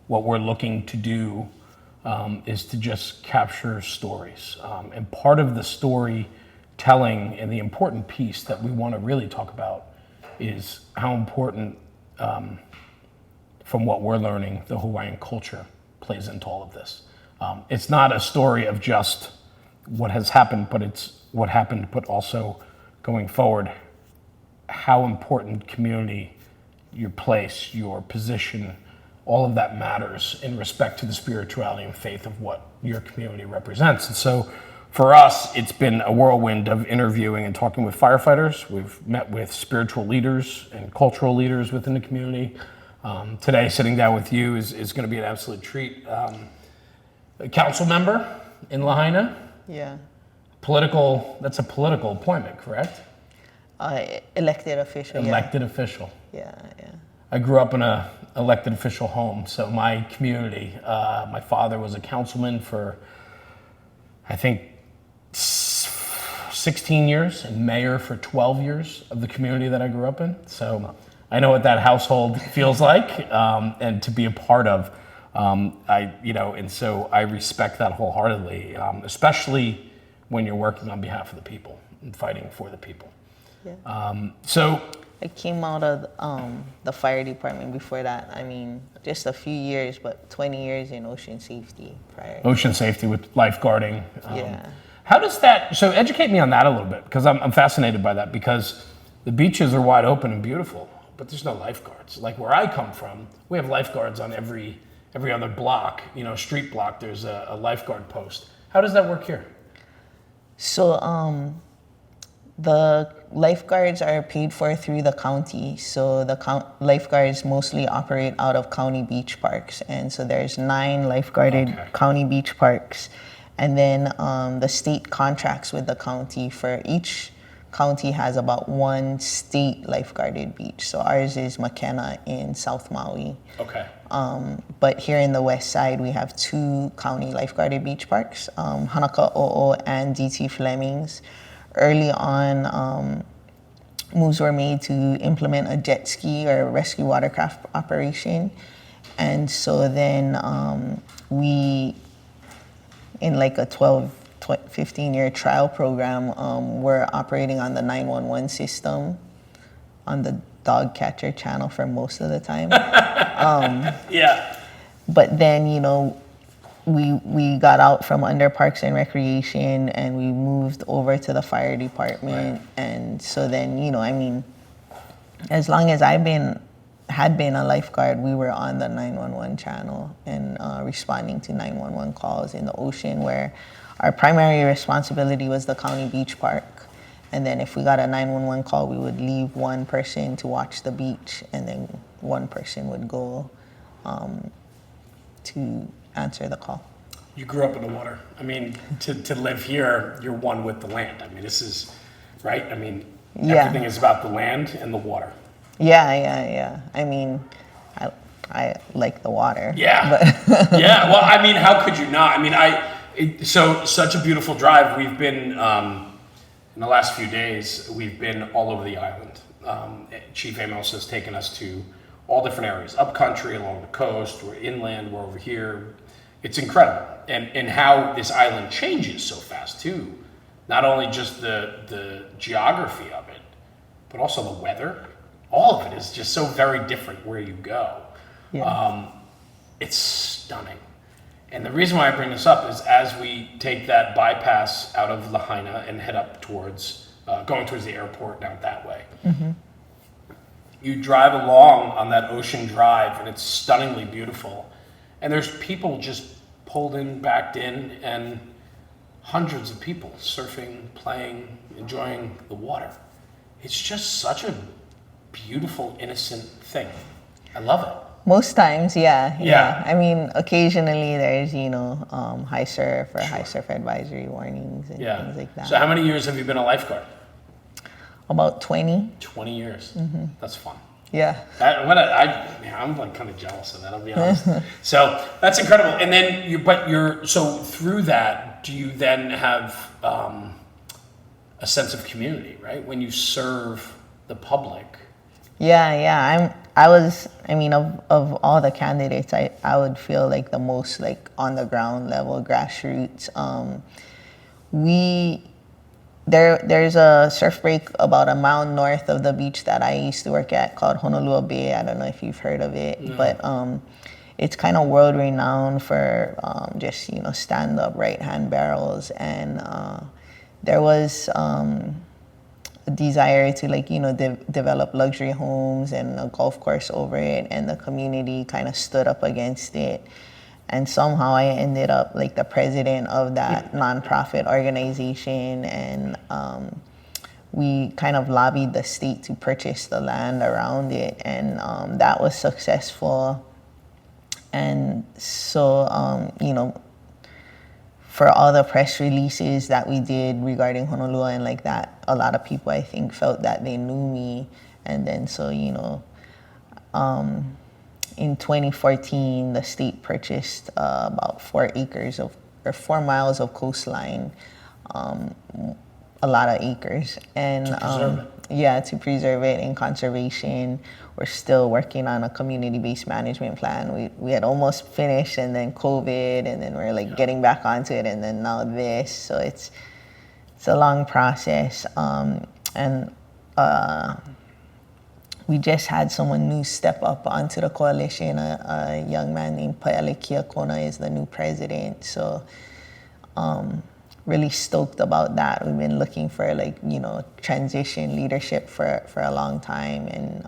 what we're looking to do is to just capture stories. And part of the storytelling and the important piece that we want to really talk about is how important, from what we're learning, the Hawaiian culture plays into all of this. It's not a story of just what has happened, but it's what happened, but also going forward, how important community, your place, your position, all of that matters in respect to the spirituality and faith of what your community represents. And so for us, it's been a whirlwind of interviewing and talking with firefighters. We've met with spiritual leaders and cultural leaders within the community. Today, sitting down with you is going to be an absolute treat. A council member in Lahaina. Yeah. That's a political appointment, correct? Elected official. Elected official. Yeah. I grew up in a elected official home, so my community, my father was a councilman for, I think, 16 years and mayor for 12 years of the community that I grew up in. So I know what that household feels like, and to be a part of. And so I respect that wholeheartedly, especially when you're working on behalf of the people and fighting for the people. Yeah. So I came out of the fire department before that. I mean, just a few years, but 20 years in ocean safety prior. Ocean safety with lifeguarding. Yeah. How does that, so educate me on that a little bit, because I'm fascinated by that, because the beaches are wide open and beautiful, but there's no lifeguards. Like where I come from, we have lifeguards on every other block, street block, there's a lifeguard post. How does that work here? So the lifeguards are paid for through the county. So the lifeguards mostly operate out of county beach parks. And so there's 9 lifeguarded county beach parks. And then the state contracts with the county. For each county has about 1 state lifeguarded beach. So ours is McKenna in South Maui. Okay. But here in the west side, we have 2 county lifeguarded beach parks, Hanaka'o'o and DT Fleming's. Early on, moves were made to implement a jet ski or rescue watercraft operation. And so then we, in like a 15-year trial program, we're operating on the 911 system on the dog catcher channel for most of the time. Yeah. But then, we got out from under Parks and Recreation and we moved over to the fire department. Right. And so then, as long as had been a lifeguard, we were on the 911 channel and responding to 911 calls in the ocean, where our primary responsibility was the county beach park. And then if we got a 911 call, we would leave 1 person to watch the beach, and then 1 person would go to answer the call. You grew up in the water. To live here, you're one with the land. This is, right? Everything is about the land and the water. Yeah. I like the water. Yeah. But yeah. Well, how could you not? So such a beautiful drive. We've been, in the last few days, we've been all over the island. Chief Amos has taken us to all different areas, up country, along the coast, we're inland, we're over here. It's incredible. And how this island changes so fast too. Not only just the geography of it, but also the weather. All of it is just so very different where you go. Yeah. It's stunning. And the reason why I bring this up is as we take that bypass out of Lahaina and head up towards, going towards the airport down that way, mm-hmm. You drive along on that ocean drive and it's stunningly beautiful. And there's people just pulled in, backed in, and hundreds of people surfing, playing, enjoying the water. It's just such a beautiful, innocent thing. I love it. Most times, yeah. Occasionally there's, high surf or high surf advisory warnings and things like that. So how many years have you been a lifeguard? About 20. 20 years. Mm-hmm. That's fun. Yeah. I'm like kind of jealous of that, I'll be honest. So that's incredible. And then so through that, do you then have a sense of community, right? When you serve the public. Yeah. I mean, of all the candidates, I would feel like the most like on the ground level, grassroots. There's a surf break about a mile north of the beach that I used to work at called Honolulu Bay. I don't know if you've heard of it, No. but it's kind of world renowned for just stand up right hand barrels, and there was a desire to develop luxury homes and a golf course over it, and the community kind of stood up against it. And somehow I ended up like the president of that nonprofit organization, and we kind of lobbied the state to purchase the land around it, and that was successful. And so, for all the press releases that we did regarding Honolulu and like that, a lot of people I think felt that they knew me, and then so in 2014, the state purchased about 4 miles of coastline, a lot of acres, and To preserve it. to preserve it in conservation. We're still working on a community-based management plan. We had almost finished, and then COVID, and then we're getting back onto it, and then now this. So it's a long process, and we just had someone new step up onto the coalition. A young man named Paele Kiakona is the new president. So really stoked about that. We've been looking for transition leadership for a long time. And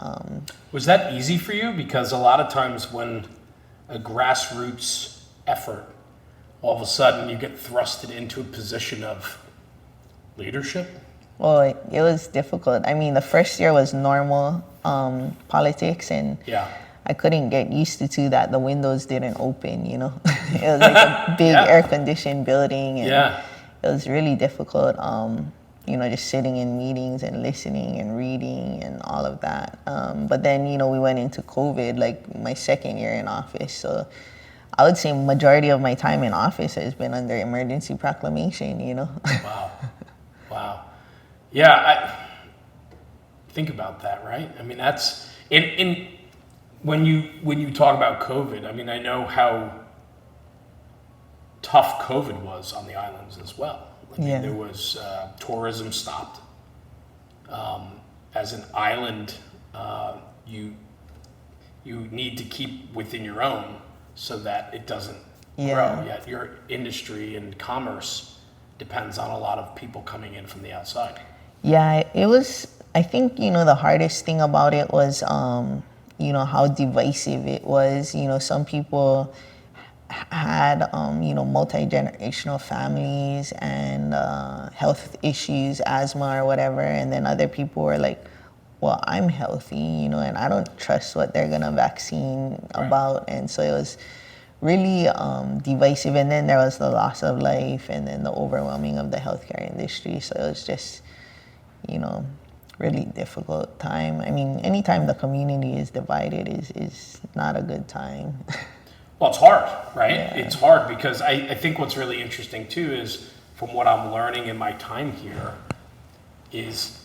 Was that easy for you? Because a lot of times when a grassroots effort, all of a sudden you get thrusted into a position of leadership. well, it was difficult. I mean, the first year was normal politics, and Yeah. I couldn't get used to that the windows didn't open, It was like a big air-conditioned building, and it was really difficult, just sitting in meetings and listening and reading and all of that. But then, we went into COVID, like my second year in office, so I would say majority of my time in office has been under emergency proclamation, Wow. Wow. Yeah, I think about that, right? I mean, that's in when you talk about COVID, I mean, I know how tough COVID was on the islands as well. I mean, there was tourism stopped. As an island, you need to keep within your own so that it doesn't grow. Yet your industry and commerce depends on a lot of people coming in from the outside. Yeah, it was, I think, the hardest thing about it was, how divisive it was. Some people had, multi-generational families and health issues, asthma or whatever. And then other people were like, well, I'm healthy, and I don't trust what they're going to vaccine about. And so it was really divisive. And then there was the loss of life, and then the overwhelming of the healthcare industry. So it was just, really difficult time. I mean, anytime the community is divided is not a good time. Well, it's hard, right? Yeah. It's hard because I think what's really interesting too is, from what I'm learning in my time here, is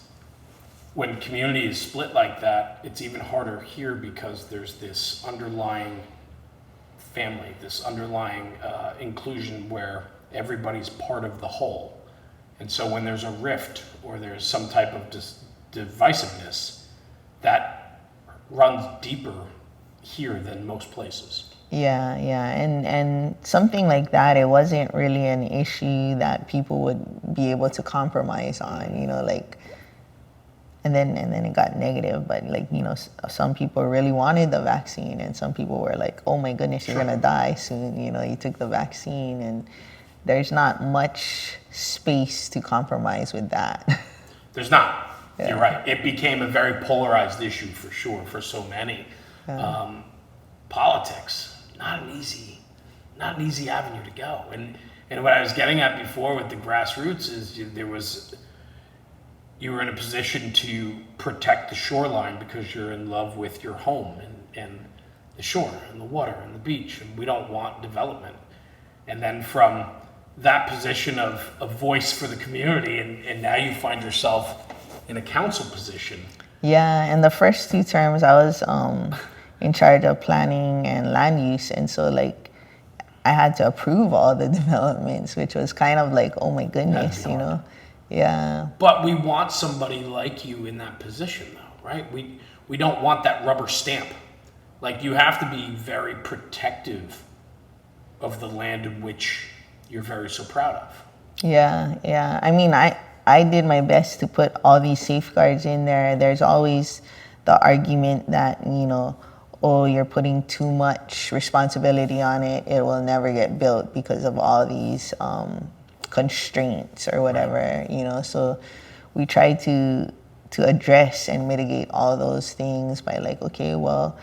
when community is split like that, it's even harder here because there's this underlying family, this underlying inclusion where everybody's part of the whole. And so when there's a rift or there's some type of divisiveness, that runs deeper here than most places. Yeah, and something like that, it wasn't really an issue that people would be able to compromise on, and then it got negative. But some people really wanted the vaccine, and some people were like, "Oh my goodness, you're gonna die soon." You took the vaccine, and there's not much space to compromise with that. There's not. Yeah. You're right. It became a very polarized issue for sure for so many. Yeah. Politics, not an easy avenue to go. And what I was getting at before with the grassroots is you were in a position to protect the shoreline because you're in love with your home and the shore and the water and the beach, and we don't want development. And then from that position of a voice for the community, and now you find yourself in a council position. Yeah, and the first 2 terms I was in charge of planning and land use, and so like I had to approve all the developments, which was kind of like, oh my goodness, That'd be hard. Yeah. But we want somebody like you in that position, though, right? We don't want that rubber stamp. Like, you have to be very protective of the land in which you're very so proud of. Yeah. I mean, I did my best to put all these safeguards in there. There's always the argument that, oh, you're putting too much responsibility on it. It will never get built because of all these constraints or whatever, So we try to address and mitigate all those things by like, okay, well,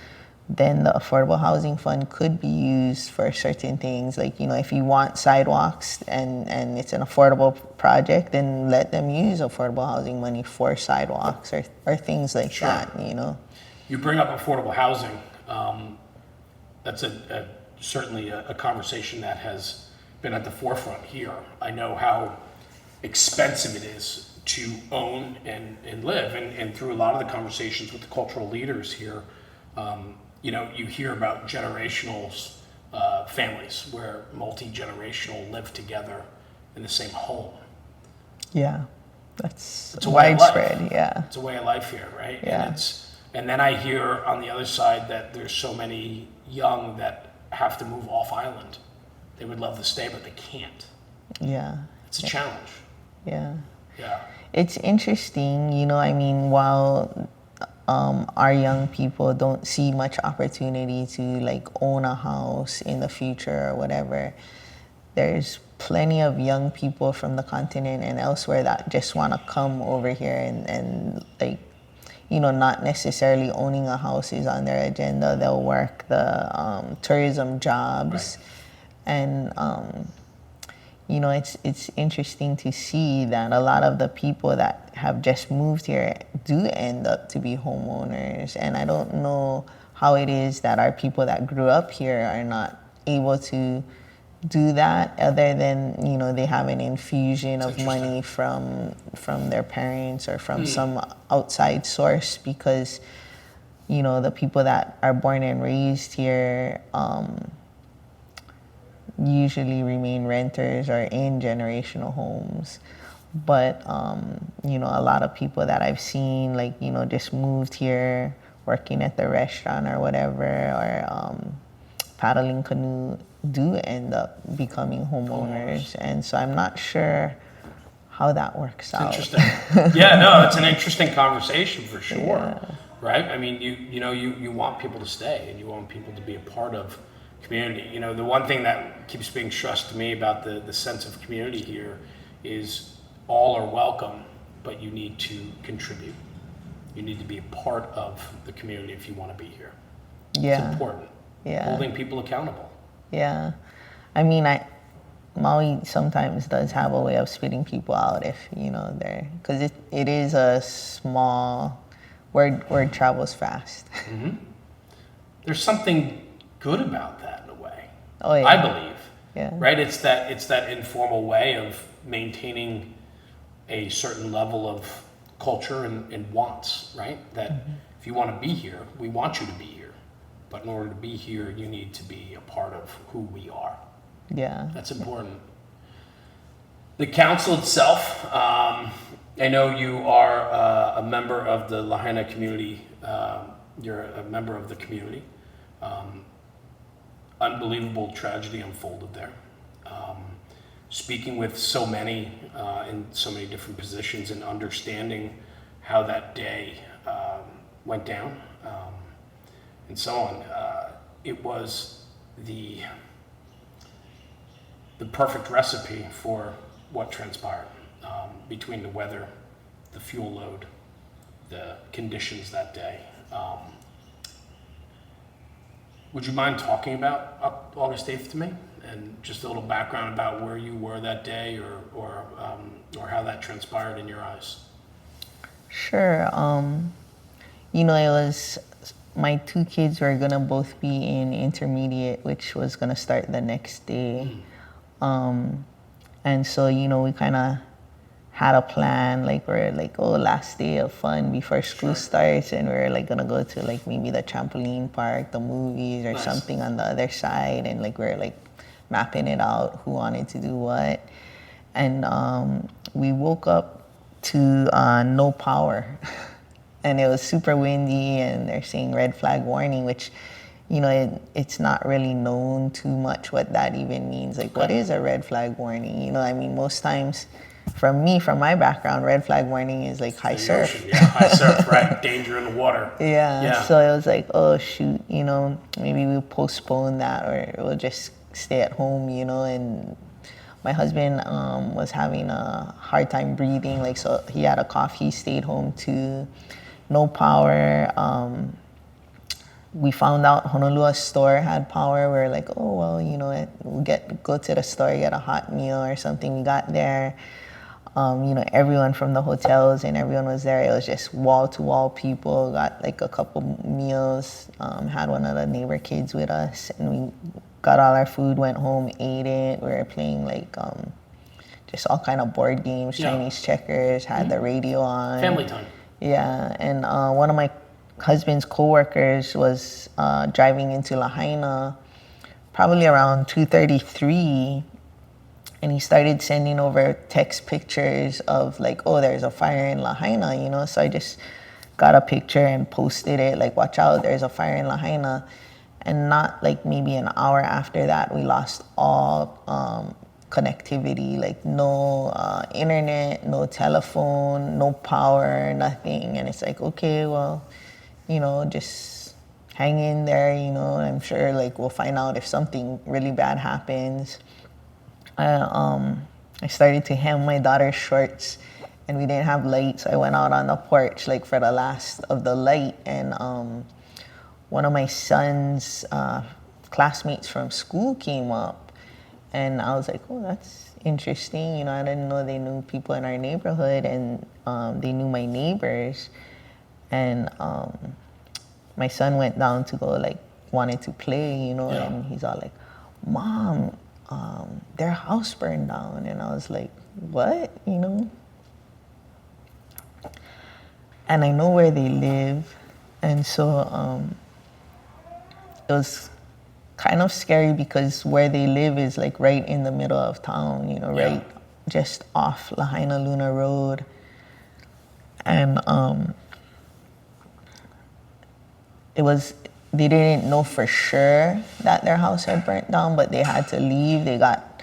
then the affordable housing fund could be used for certain things. Like, if you want sidewalks and it's an affordable project, then let them use affordable housing money for sidewalks or things like that, You bring up affordable housing. That's certainly a conversation that has been at the forefront here. I know how expensive it is to own and live. And through a lot of the conversations with the cultural leaders here, you hear about generational families where multi-generational live together in the same home. Yeah, that's It's a way of life. widespread. Yeah, It's a way of life here, right? Yeah. And then I hear on the other side that there's so many young that have to move off island. They would love to stay, but they can't. Yeah, It's a challenge. yeah. Yeah. It's interesting, while our young people don't see much opportunity to like own a house in the future or whatever, there's plenty of young people from the continent and elsewhere that just want to come over here and like, not necessarily owning a house is on their agenda. They'll work the tourism jobs. Right. And it's interesting to see that a lot of the people that have just moved here do end up to be homeowners. And I don't know how it is that our people that grew up here are not able to do that, other than they have an infusion of money from their parents or from some outside source, because the people that are born and raised here usually remain renters or in generational homes. But a lot of people that I've seen, like, just moved here working at the restaurant or whatever, or paddling canoe, do end up becoming homeowners. And so I'm not sure how that works out. Interesting. Yeah, no, it's an interesting conversation for sure. Yeah. Right? I mean, you want people to stay and you want people to be a part of community. The one thing that keeps being stressed to me about the sense of community here is all are welcome, but you need to contribute. You need to be a part of the community if you want to be here. Yeah. It's important. Yeah. Holding people accountable. Yeah. I mean, Maui sometimes does have a way of spitting people out if, because it is a small, word travels fast. Mm-hmm. There's something good about that in a way. Oh, yeah. I believe. Yeah. Right? It's that informal way of maintaining a certain level of culture and wants, right? That if you want to be here, we want you to be here. But in order to be here, you need to be a part of who we are. Yeah. That's important. The council itself, I know you are a member of the Lahaina community. You're a member of the community. Unbelievable tragedy unfolded there. Speaking with so many in so many different positions and understanding how that day went down and so on, it was the perfect recipe for what transpired between the weather, the fuel load, the conditions that day. Would you mind talking about August 8th to me, and just a little background about where you were that day, or how that transpired in your eyes? Sure. It was, my 2 kids were gonna both be in intermediate, which was gonna start the next day. And so, we kind of had a plan, like we're like, oh, last day of fun before school starts, and we're like gonna go to like maybe the trampoline park, the movies, or something on the other side, and like we're like mapping it out, who wanted to do what. And we woke up to no power. And it was super windy, and they're saying red flag warning, which, you know, it's not really known too much what that even means. Like, what is a red flag warning? You know, I mean, most times, from my background, red flag warning is like high surf. Ocean, yeah, high surf, right? Danger in the water. Yeah. So it was like, oh shoot, you know, maybe we'll postpone that, or we'll just stay at home, you know. And my husband was having a hard time breathing, like, so he had a cough. He stayed home too. No power. We found out Honolulu's store had power. We were like, oh well, you know, we'll go to the store, get a hot meal or something. We got there. You know, everyone from the hotels and everyone was there. It was just wall-to-wall people. Got like a couple meals. Had one of the neighbor kids with us, and we got all our food. Went home, ate it. We were playing like just all kind of board games, Chinese checkers. Had the radio on. Family time. Yeah, and one of my husband's coworkers was driving into Lahaina, probably around 2:33. And he started sending over text pictures of like, oh, there's a fire in Lahaina, you know? So I just got a picture and posted it, like, watch out, there's a fire in Lahaina. And not like maybe an hour after that, we lost all connectivity, like no internet, no telephone, no power, nothing. And it's like, okay, well, you know, just hang in there, you know? I'm sure like we'll find out if something really bad happens. I started to hem my daughter's shorts, and we didn't have light, so I went out on the porch like for the last of the light, and one of my son's classmates from school came up, and I was like, oh, that's interesting, you know, I didn't know they knew people in our neighborhood, and they knew my neighbors, and my son went down to go, like, wanted to play, you know, and he's all like, Mom, their house burned down. And I was like, what, you know? And I know where they live. And so it was kind of scary because where they live is like right in the middle of town, you know, right just off Lahaina Luna Road. And they didn't know for sure that their house had burnt down, but they had to leave. They got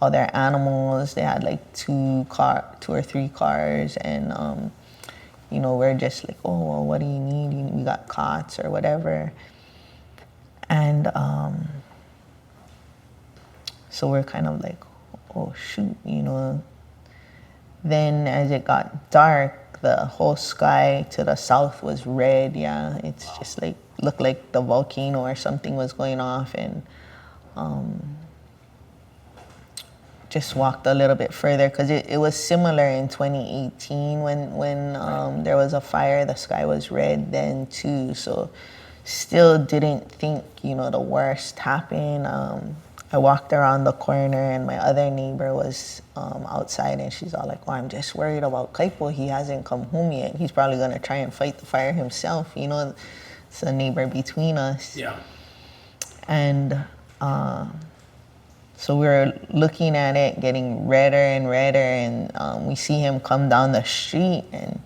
all their animals. They had like 2 or 3 cars, and you know, we're just like, oh well, what do you need? We got cots or whatever, and so we're kind of like, oh shoot, you know. Then as it got dark, the whole sky to the south was red. Yeah, it's just like looked like the volcano or something was going off, and just walked a little bit further because it was similar in 2018 when there was a fire. The sky was red then too, so still didn't think, you know, the worst happened. I walked around the corner, and my other neighbor was outside, and she's all like, oh, I'm just worried about Kaipo. He hasn't come home yet. He's probably going to try and fight the fire himself. You know, it's a neighbor between us. Yeah. And so we were looking at it, getting redder and redder, and we see him come down the street, and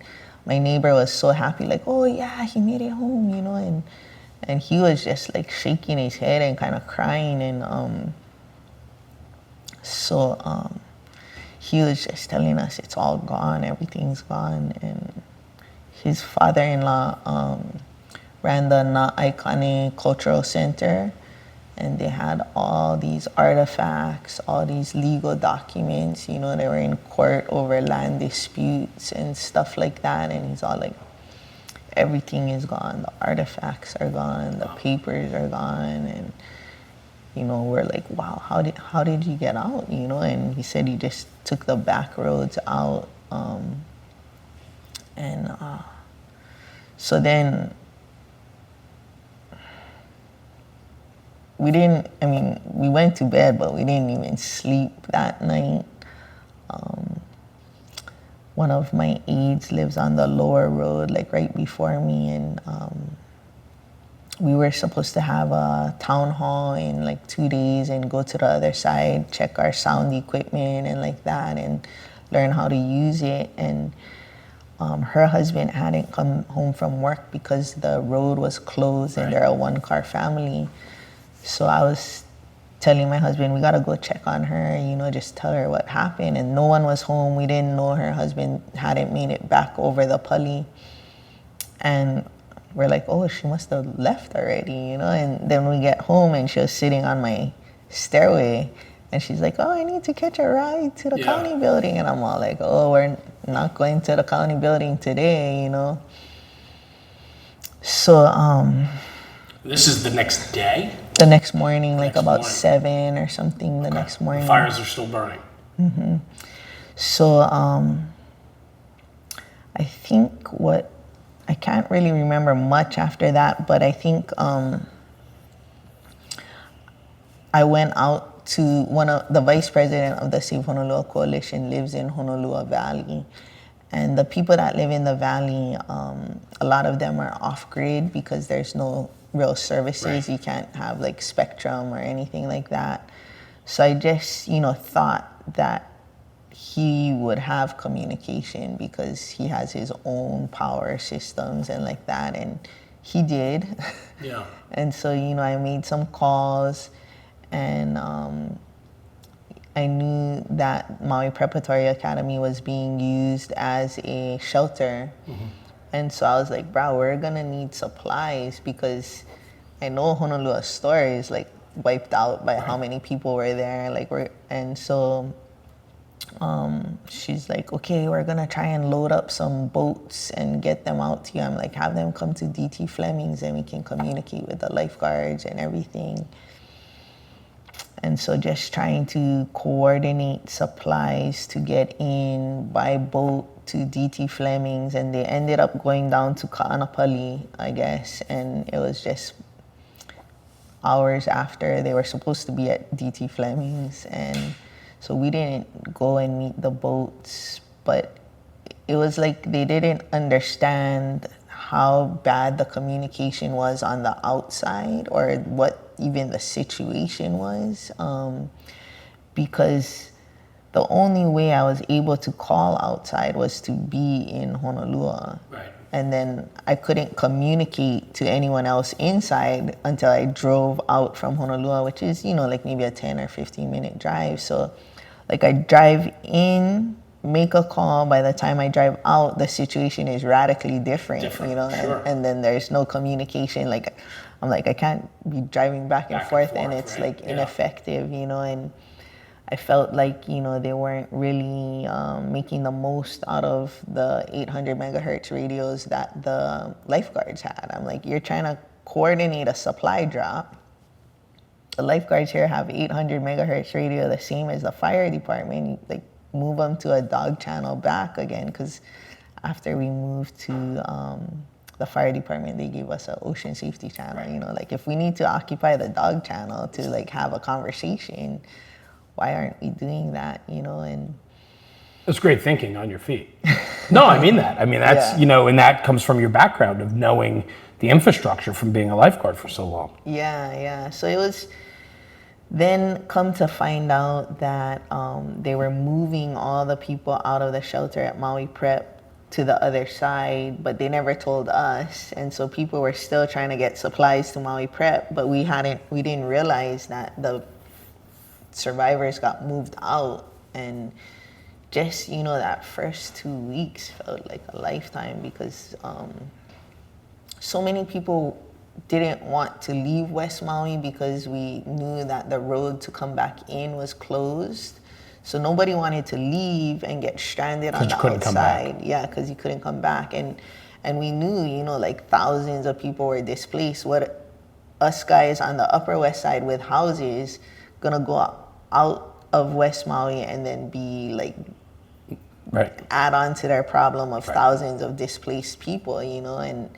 my neighbor was so happy, like, oh, yeah, he made it home, you know, and he was just like shaking his head and kind of crying, and so he was just telling us it's all gone, everything's gone. And his father-in-law ran the Na'aikane Cultural Center, and they had all these artifacts, all these legal documents, you know, they were in court over land disputes and stuff like that, and he's all like, everything is gone, the artifacts are gone, the papers are gone. And you know, we're like, wow, how did you get out, you know? And he said he just took the back roads out, and so then we went to bed, but we didn't even sleep that night. one of my aides lives on the lower road, like right before me, and we were supposed to have a town hall in like 2 days and go to the other side, check our sound equipment and like that, and learn how to use it. And her husband hadn't come home from work because the road was closed and they're a one-car family. So I was telling my husband, we gotta go check on her, you know, just tell her what happened. And no one was home. We didn't know her husband hadn't made it back over the Pali. And we're like, oh, she must have left already, you know? And then we get home and she was sitting on my stairway and she's like, oh, I need to catch a ride to the county building. And I'm all like, oh, we're not going to the county building today, you know? So, This is the next day? the next morning, like Next about morning. 7 or something, the next morning. The fires are still burning. So, I think I can't really remember much after that, but I think I went out to the vice president of the Save Honolulu Coalition lives in Honolulu Valley. And the people that live in the valley, a lot of them are off grid because there's no real services. Right. You can't have like Spectrum or anything like that. So I just, thought that he would have communication because he has his own power systems and like that, and he did. Yeah. And so, I made some calls, and I knew that Maui Preparatory Academy was being used as a shelter. And so I was like, bro, we're gonna need supplies because I know Honolulu's store is like wiped out by how many people were there. And so she's like, okay, we're gonna try and load up some boats and get them out to you. I'm like, have them come to DT Fleming's and we can communicate with the lifeguards and everything. And so just trying to coordinate supplies to get in by boat to DT Fleming's, and they ended up going down to Ka'anapali, I guess, and it was just hours after they were supposed to be at DT Fleming's. And so we didn't go and meet the boats, but it was like they didn't understand how bad the communication was on the outside or what even the situation was, because the only way I was able to call outside was to be in Honolulu. Right. And then I couldn't communicate to anyone else inside until I drove out from Honolulu, which is, like maybe a 10 or 15 minute drive. So like I drive in, make a call. By the time I drive out, the situation is radically different. Sure. And then there's no communication. Like, I'm like, I can't be driving back and forth, and it's right? like ineffective, and I felt like, they weren't really making the most out of the 800 megahertz radios that the lifeguards had. I'm like, you're trying to coordinate a supply drop. The lifeguards here have 800 megahertz radio, the same as the fire department. Like, move them to a dog channel back again, because after we moved to the fire department, they gave us an ocean safety channel. Like, if we need to occupy the dog channel to like have a conversation, why aren't we doing that? And That's great thinking on your feet. No, I mean that. I mean, that's, and that comes from your background of knowing the infrastructure from being a lifeguard for so long. Yeah. So it was then come to find out that they were moving all the people out of the shelter at Maui Prep to the other side, but they never told us. And so people were still trying to get supplies to Maui Prep, but we didn't realize that the survivors got moved out. And just, that first 2 weeks felt like a lifetime because so many people didn't want to leave West Maui because we knew that the road to come back in was closed. So nobody wanted to leave and get stranded on the outside. Yeah, because you couldn't come back. And we knew, like thousands of people were displaced. What us guys on the Upper West Side with houses gonna go out of West Maui and then be like, add on to their problem of thousands of displaced people, and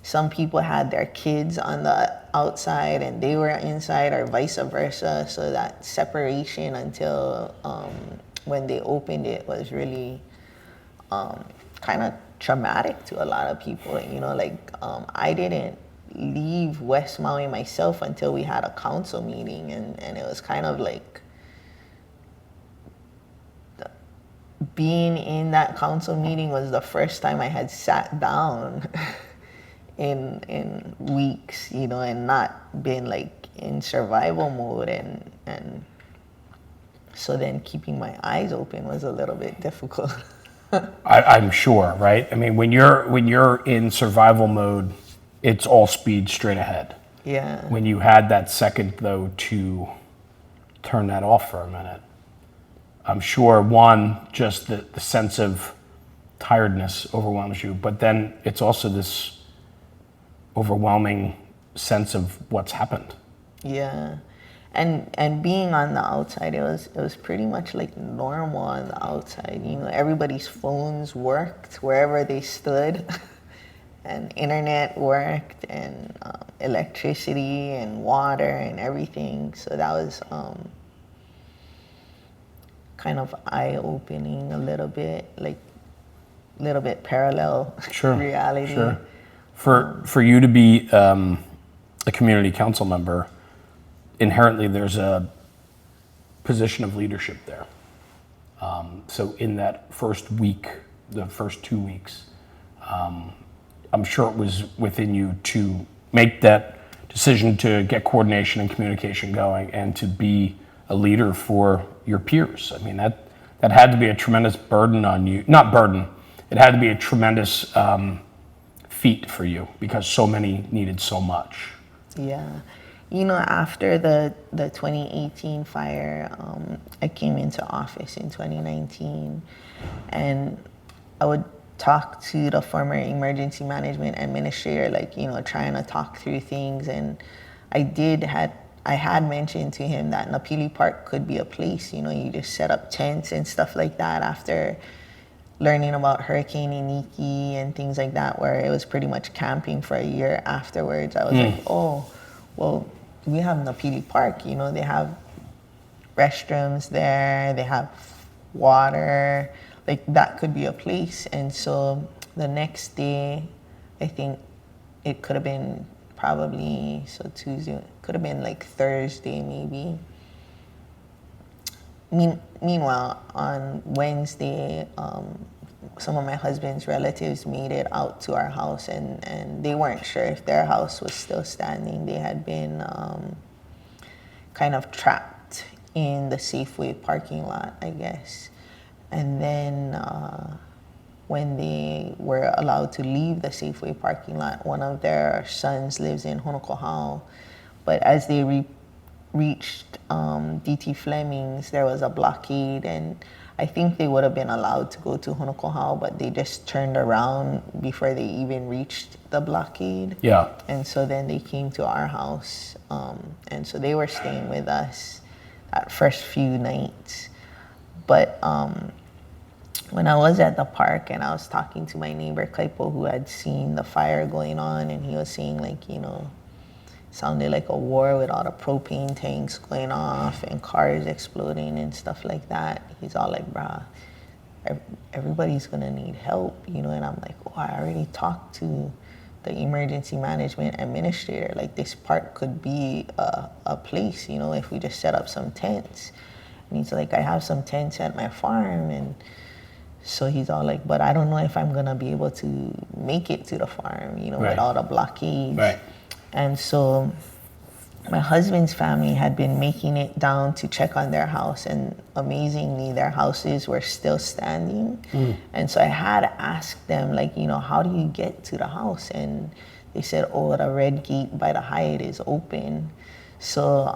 some people had their kids on the outside and they were inside, or vice versa. So that separation until when they opened it was really kind of traumatic to a lot of people. You know, like I didn't leave West Maui myself until we had a council meeting, and it was kind of like being in that council meeting was the first time I had sat down in weeks, you know, and not been like in survival mode, and so then keeping my eyes open was a little bit difficult. I'm sure, right? I mean, when you're in survival mode, it's all speed straight ahead. Yeah. When you had that second though to turn that off for a minute, I'm sure one, just the sense of tiredness overwhelms you, but then it's also this overwhelming sense of what's happened. Yeah. And being on the outside, it was pretty much like normal on the outside. You know, everybody's phones worked wherever they stood, and internet worked, and electricity and water and everything. So that was kind of eye-opening a little bit, like a little bit parallel reality. Sure. For you to be a community council member, inherently there's a position of leadership there. So in that first week, the first 2 weeks, I'm sure it was within you to make that decision to get coordination and communication going and to be a leader for your peers. I mean, that had to be a tremendous burden on you. Not burden, it had to be a tremendous feat for you because so many needed so much. Yeah. You know, after the 2018 fire, I came into office in 2019, and I would talk to the former emergency management administrator, like, you know, trying to talk through things. And I had mentioned to him that Napili Park could be a place, you know, you just set up tents and stuff like that after learning about Hurricane Iniki and things like that, where it was pretty much camping for a year afterwards. I was like, oh, well, we have Napili Park, you know, they have restrooms there, they have water, like that could be a place. And so the next day, I think it could have been probably, so Tuesday, could have been like Thursday maybe. Meanwhile, on Wednesday, some of my husband's relatives made it out to our house, and they weren't sure if their house was still standing. They had been kind of trapped in the Safeway parking lot, I guess. And then when they were allowed to leave the Safeway parking lot, one of their sons lives in Honokohau. But as they reached DT Fleming's, there was a blockade, and I think they would have been allowed to go to Honokohau, but they just turned around before they even reached the blockade. Yeah. And so then they came to our house, and so they were staying with us that first few nights. But when I was at the park and I was talking to my neighbor Kaipo, who had seen the fire going on, and he was saying, like, you know, sounded like a war with all the propane tanks going off and cars exploding and stuff like that. He's all like, bruh, everybody's gonna need help, you know? And I'm like, oh, I already talked to the emergency management administrator. Like, this park could be a place, you know, if we just set up some tents. And he's like, I have some tents at my farm. And so he's all like, but I don't know if I'm gonna be able to make it to the farm, you know, with all the blockades. Right. And so my husband's family had been making it down to check on their house, and amazingly, their houses were still standing. And so I had asked them, like, you know, how do you get to the house? And they said, oh, the red gate by the Hyatt is open. So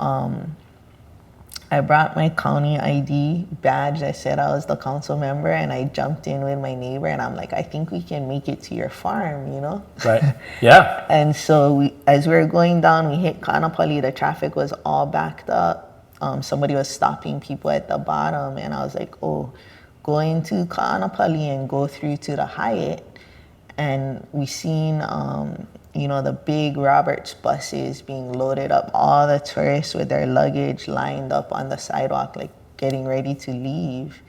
I brought my county ID badge. I said I was the council member, and I jumped in with my neighbor, and I'm like, I think we can make it to your farm, you know? Right. Yeah. And so as we were going down, we hit Kaanapali. The traffic was all backed up. Somebody was stopping people at the bottom, and I was like, oh, go into Kaanapali and go through to the Hyatt. And we seen, you know, the big Roberts buses being loaded up, all the tourists with their luggage lined up on the sidewalk, like getting ready to leave.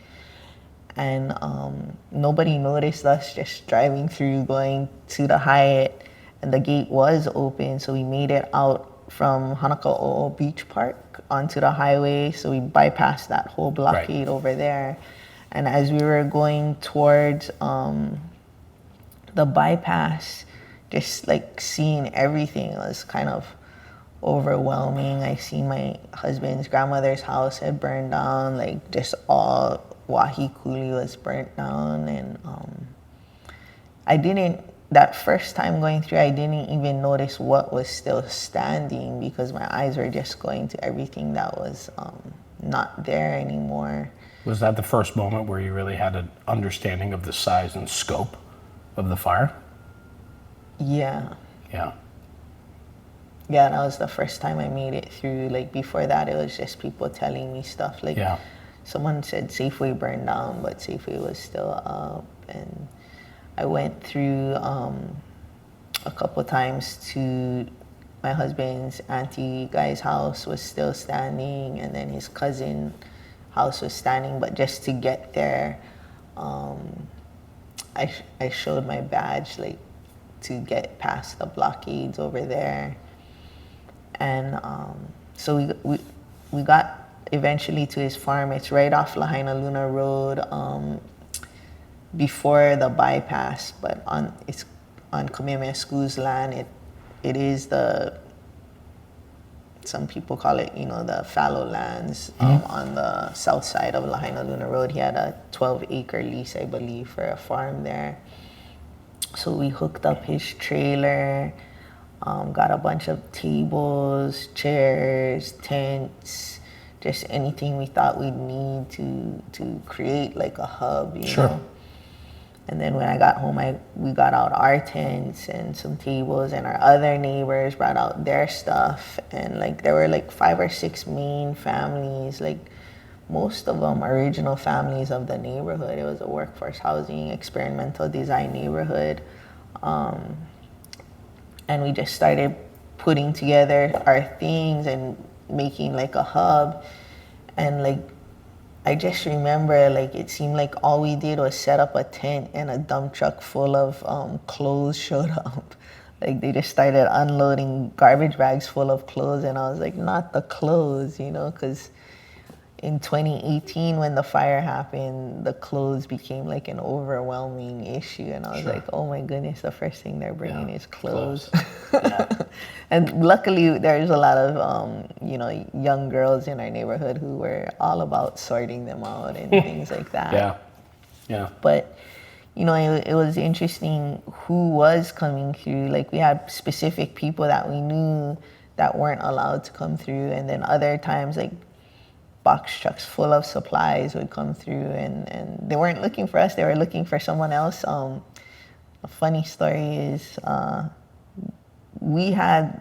and nobody noticed us just driving through, going to the Hyatt, and the gate was open, so we made it out from Hanaka'o Beach Park onto the highway, so we bypassed that whole blockade over there. And as we were going towards the bypass, just like seeing everything was kind of overwhelming. I seen my husband's grandmother's house had burned down, like just all Wahikuli was burnt down, and I didn't, that first time going through, I didn't even notice what was still standing because my eyes were just going to everything that was not there anymore. Was that the first moment where you really had an understanding of the size and scope of the fire? Yeah. Yeah. Yeah, that was the first time I made it through. Like before that, it was just people telling me stuff. Like someone said Safeway burned down, but Safeway was still up. And I went through a couple times to my husband's auntie guy's house was still standing, and then his cousin house was standing. But just to get there, I showed my badge like to get past the blockades over there. And so we got eventually to his farm. It's right off Lahaina Luna Road, before the bypass, but it's on Kamemesku's land. It is some people call it, the fallow lands on the south side of Lahaina Luna Road. He had a 12-acre lease, I believe, for a farm there. So we hooked up his trailer, got a bunch of tables, chairs, tents, just anything we thought we'd need to create like a hub, you know. And then when I got home, we got out our tents and some tables, and our other neighbors brought out their stuff. And like there were like 5 or 6 main families, like most of them original families of the neighborhood. It was a workforce housing, experimental design neighborhood. And we just started putting together our things and making like a hub. And like I just remember, like, it seemed like all we did was set up a tent and a dump truck full of clothes showed up. Like, they just started unloading garbage bags full of clothes, and I was like, not the clothes, because in 2018, when the fire happened, the clothes became like an overwhelming issue, and I was like, oh my goodness, the first thing they're bringing is clothes. And luckily, there's a lot of, young girls in our neighborhood who were all about sorting them out and things like that. But, it was interesting who was coming through. Like, we had specific people that we knew that weren't allowed to come through, and then other times, like, box trucks full of supplies would come through, and they weren't looking for us, they were looking for someone else. A funny story is we had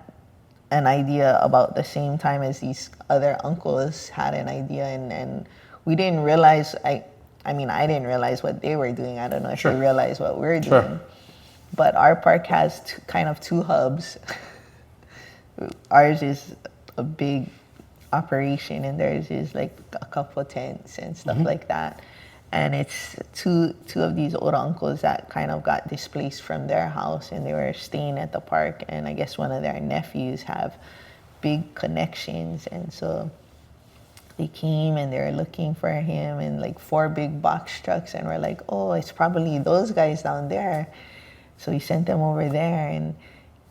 an idea about the same time as these other uncles had an idea, and we didn't realize, I didn't realize what they were doing. I don't know if they realized what we're doing. But our park has kind of 2 hubs. Ours is a big operation, and theirs is like a couple tents and stuff like that. And it's two of these old uncles that kind of got displaced from their house, and they were staying at the park, and I guess one of their nephews have big connections, and so they came and they were looking for him in like 4 big box trucks, and we're like, oh, it's probably those guys down there. So we sent them over there, and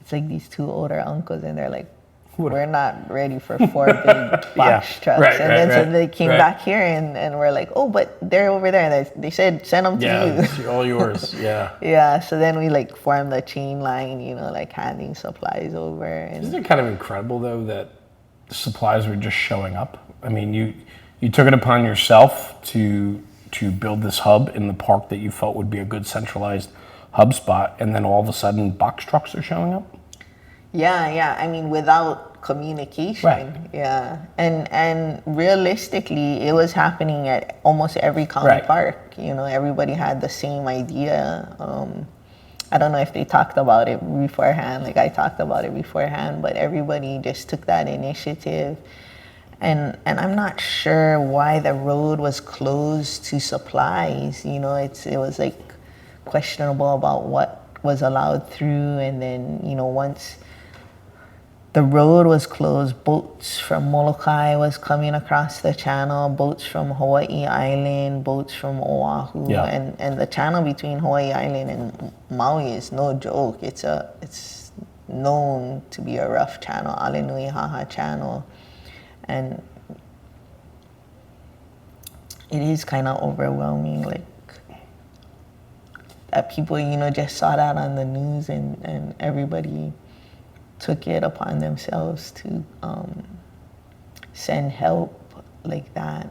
it's like these 2 older uncles, and they're like, we're not ready for 4 big box trucks. So they came back here, and we're like, oh, but they're over there. They said, send them to you. It's all yours, So then we like formed a chain line, like handing supplies over. And isn't it kind of incredible, though, that the supplies were just showing up? I mean, you took it upon yourself to build this hub in the park that you felt would be a good centralized hub spot, and then all of a sudden box trucks are showing up? Without communication. And realistically, it was happening at almost every county park. Everybody had the same idea. I don't know if they talked about it beforehand, like I talked about it beforehand, but everybody just took that initiative. And I'm not sure why the road was closed to supplies. You know, it was like questionable about what was allowed through, and then, you know, once the road was closed, boats from Molokai was coming across the channel, boats from Hawaii Island, boats from Oahu, Yeah. and the channel between Hawaii Island and Maui is no joke. It's known to be a rough channel, Alenui Haha channel, and it is kind of overwhelming, like that people, you know, just saw that on the news, and everybody took it upon themselves to send help like that.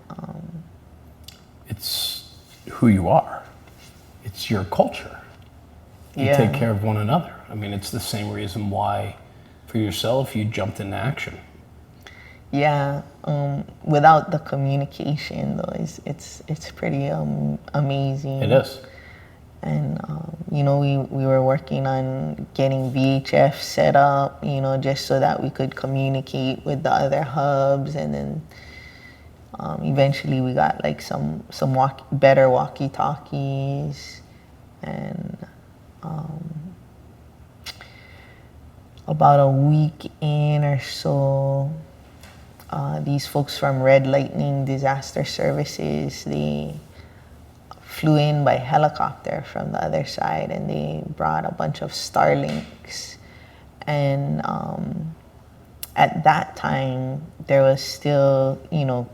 It's who you are. It's your culture. You Yeah. take care of one another. I mean, it's the same reason why, for yourself, you jumped into action. Yeah, without the communication though, it's pretty amazing. It is. And you know, we were working on getting VHF set up, you know, just so that we could communicate with the other hubs, and then eventually we got like some better walkie-talkies, and about a week in or so, these folks from Red Lightning Disaster Services, they flew in by helicopter from the other side, and they brought a bunch of Starlinks. And at that time, there was still, you know,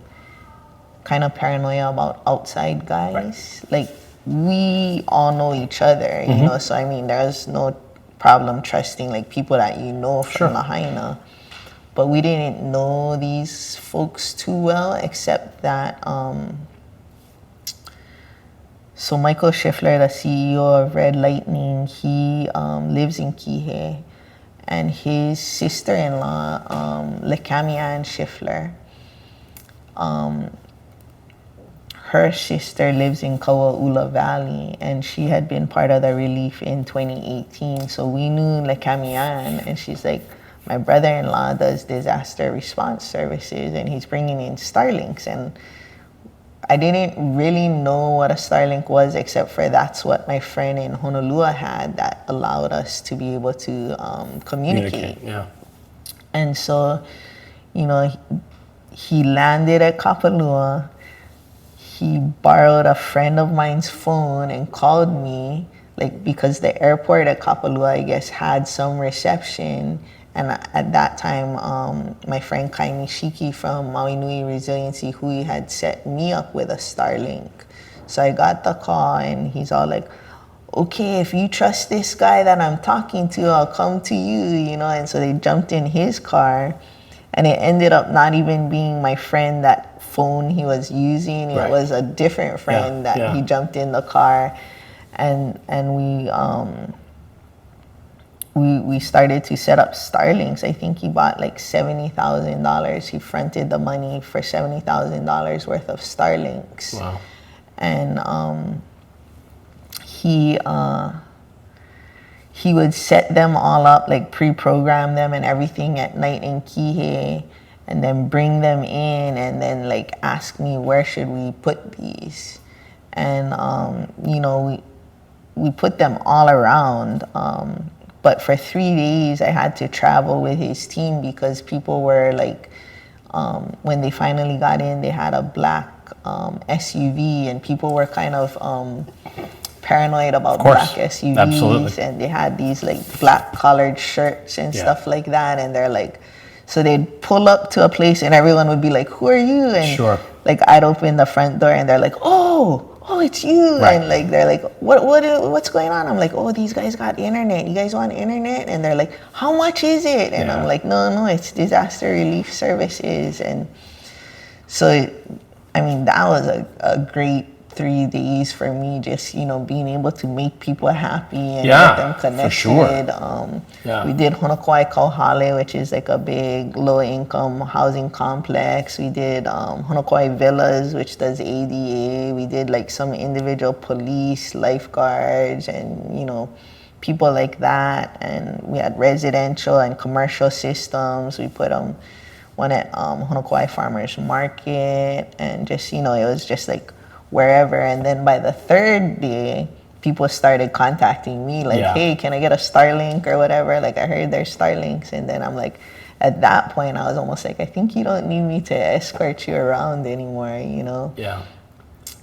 kind of paranoia about outside guys. Right. Like, we all know each other, you know, so I mean, there's no problem trusting like people that you know from Lahaina. But we didn't know these folks too well, except that so Michael Schiffler, the CEO of Red Lightning, he lives in Kihei, and his sister-in-law, Lekamian Schiffler, her sister lives in Kauaula Valley, and she had been part of the relief in 2018. So we knew Lekamian, and she's like, my brother-in-law does disaster response services, and he's bringing in Starlinks. And I didn't really know what a Starlink was, except for that's what my friend in Honolulu had that allowed us to be able to communicate. Yeah. And so, you know, he landed at Kapalua. He borrowed a friend of mine's phone and called me, like, because the airport at Kapalua, I guess, had some reception. And at that time, my friend Kai Nishiki from Maui Nui Resiliency, Hui, had set me up with a Starlink. So I got the call, and he's all like, okay, if you trust this guy that I'm talking to, I'll come to you, you know. And so they jumped in his car, and it ended up not even being my friend that phone he was using. It was a different friend that he jumped in the car, and we started to set up Starlinks. I think he bought like $70,000. He fronted the money for $70,000 worth of Starlinks. Wow. And he would set them all up, like pre-program them and everything at night in Kihei, and then bring them in, and then like ask me, where should we put these? And you know, we put them all around. But for 3 days, I had to travel with his team because people were like, when they finally got in, they had a black SUV, and people were kind of paranoid about black SUVs. Absolutely. And they had these like black collared shirts and stuff like that. And they're like, so they'd pull up to a place and everyone would be like, who are you? And like, I'd open the front door and they're like, oh, it's you. And like, they're like, what's going on? I'm like, oh, these guys got internet. You guys want internet? And they're like, how much is it? And I'm like, no, it's disaster relief services. And so, I mean, that was a great 3 days for me, just, you know, being able to make people happy and get them connected. For sure. We did Honoko'ai Kauhale, which is like a big low-income housing complex. We did Honoko'ai Villas, which does ADA. We did like some individual police, lifeguards, and, you know, people like that. And we had residential and commercial systems. one at Honokowai Farmers Market, and just, it was just like wherever. And then by the third day, people started contacting me like, hey, can I get a Starlink or whatever? Like, I heard there's Starlinks. And then I'm like, at that point, I was almost like, I think you don't need me to escort you around anymore, Yeah.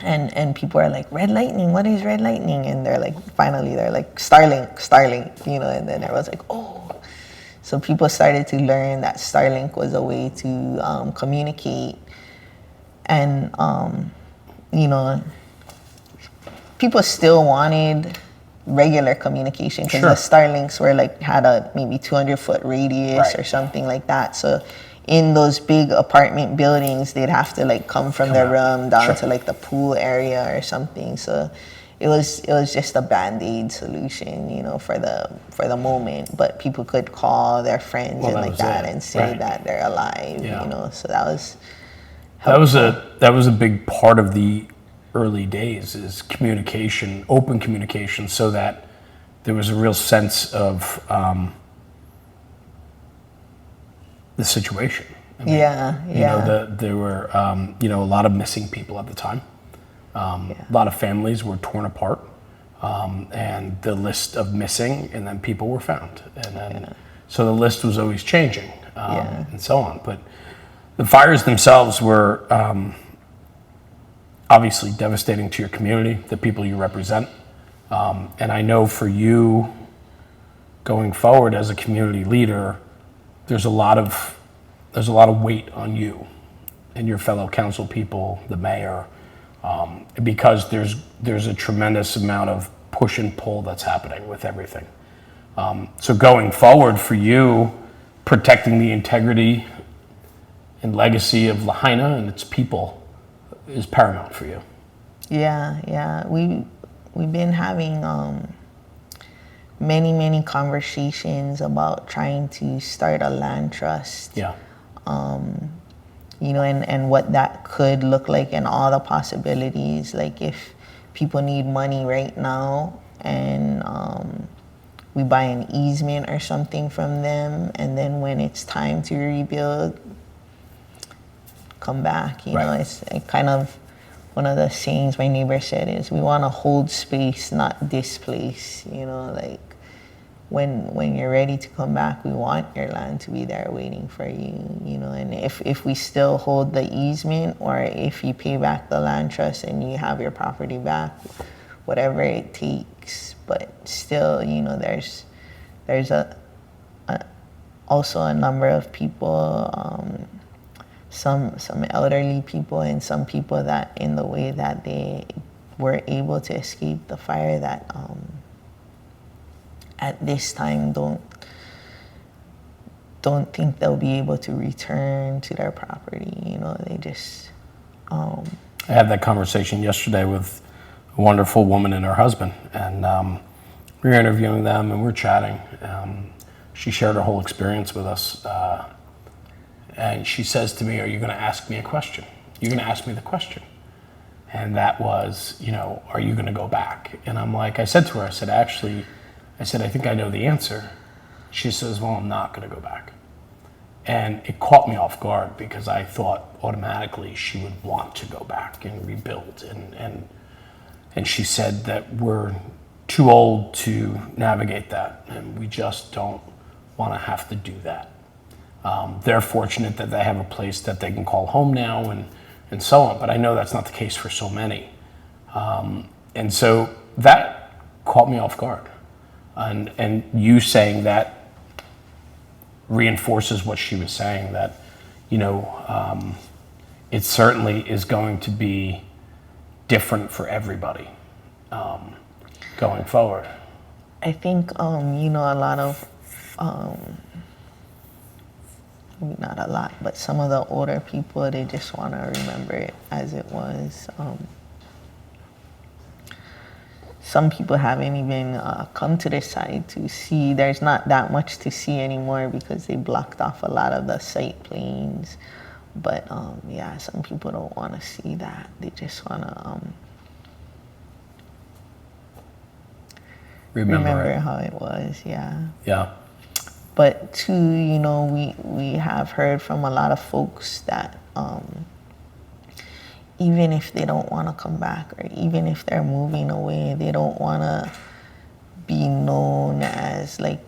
And people are like, red lightning, what is red lightning? And they're like, finally, they're like, Starlink, and then everyone's like, oh. So people started to learn that Starlink was a way to communicate. And, people still wanted regular communication because the Starlinks were like, had a maybe 200-foot radius or something like that. So in those big apartment buildings, they'd have to like come from their room down to like the pool area or something. So it was just a band-aid solution, for the moment. But people could call their friends and like that and say that they're alive, So that was helpful. That was a big part of the early days, is communication, open communication, so that there was a real sense of the situation. I mean, there were a lot of missing people at the time. A lot of families were torn apart, and the list of missing, and then people were found, and then so the list was always changing, and so on. But the fires themselves were obviously devastating to your community, the people you represent, and I know for you, going forward as a community leader, there's a lot of weight on you and your fellow council people, the mayor, because there's a tremendous amount of push and pull that's happening with everything. So going forward for you, protecting the integrity and legacy of Lahaina and its people is paramount for you. Yeah. We've been having many conversations about trying to start a land trust. Yeah. And what that could look like and all the possibilities. Like if people need money right now and we buy an easement or something from them, and then when it's time to rebuild, come back. It's kind of one of the sayings my neighbor said is, we want to hold space, not displace. Like when you're ready to come back, we want your land to be there waiting for you. And if we still hold the easement, or if you pay back the land trust and you have your property back, whatever it takes. But still, there's also a number of people, some elderly people and some people that in the way that they were able to escape the fire that at this time don't think they'll be able to return to their property. They just I had that conversation yesterday with a wonderful woman and her husband, and we were interviewing them and we're chatting. She shared her whole experience with us. And she says to me, are you going to ask me a question? You're going to ask me the question. And that was, are you going to go back? And I said to her, I said, I think I know the answer. She says, well, I'm not going to go back. And it caught me off guard because I thought automatically she would want to go back and rebuild. And she said that we're too old to navigate that, and we just don't want to have to do that. They're fortunate that they have a place that they can call home now and so on, but I know that's not the case for so many. And so that caught me off guard. And you saying that reinforces what she was saying, that, it certainly is going to be different for everybody going forward. I think, a lot of, not a lot, but some of the older people, they just want to remember it as it was. Some people haven't even come to this side to see. There's not that much to see anymore because they blocked off a lot of the sight planes. But some people don't want to see that. They just want to remember how it was. Yeah. but two, we have heard from a lot of folks that even if they don't want to come back, or even if they're moving away, they don't want to be known as a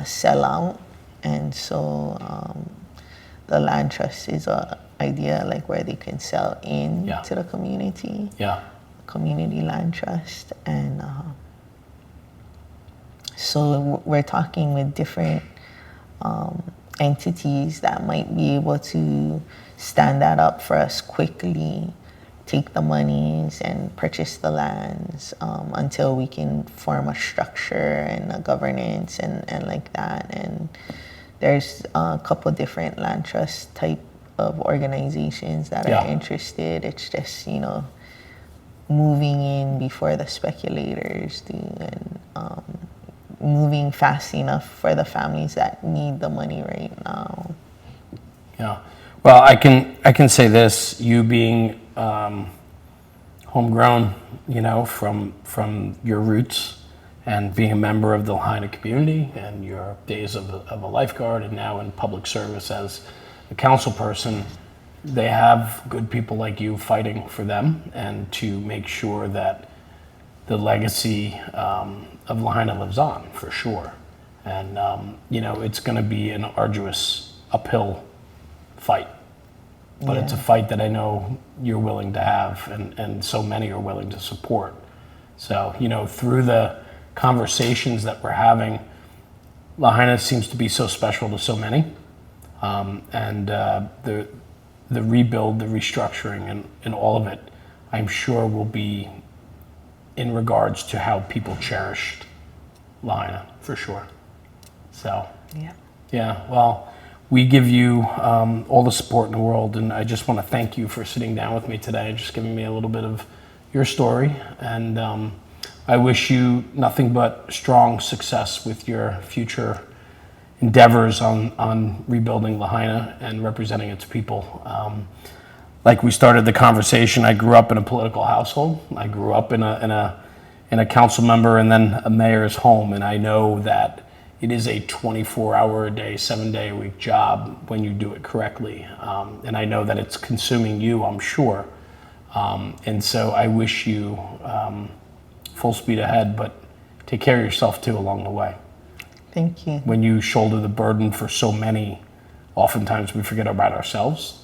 sellout. And so the land trust is a idea where they can sell in to the community. Community land trust. And so we're talking with different entities that might be able to stand that up for us quickly, take the monies and purchase the lands until we can form a structure and a governance and like that. And there's a couple different land trust type of organizations that are interested. It's just, moving in before the speculators do, and moving fast enough for the families that need the money right now. Yeah. Well, I can say this, you being homegrown, from your roots, and being a member of the Lahaina community, and your days of a lifeguard, and now in public service as a council person, they have good people like you fighting for them and to make sure that the legacy of Lahaina lives on, for sure. And, it's going to be an arduous uphill fight. But it's a fight that I know you're willing to have, and so many are willing to support. So, through the conversations that we're having, Lahaina seems to be so special to so many. And the rebuild, the restructuring, and all of it, I'm sure will be in regards to how people cherished Lahaina, for sure. So, well, we give you all the support in the world, and I just want to thank you for sitting down with me today and just giving me a little bit of your story. And I wish you nothing but strong success with your future endeavors on rebuilding Lahaina and representing its people. Like we started the conversation, I grew up in a political household. I grew up in a council member and then a mayor's home, and I know that it is a 24-hour-a-day, 7-day-a-week job when you do it correctly. And I know that it's consuming you, I'm sure. And so I wish you full speed ahead, but take care of yourself too along the way. Thank you. When you shoulder the burden for so many, oftentimes we forget about ourselves.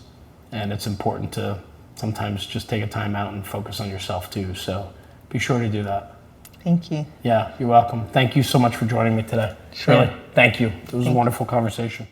And it's important to sometimes just take a time out and focus on yourself too. So be sure to do that. Thank you. Yeah, you're welcome. Thank you so much for joining me today. Sure. Really, thank you. It was a wonderful conversation.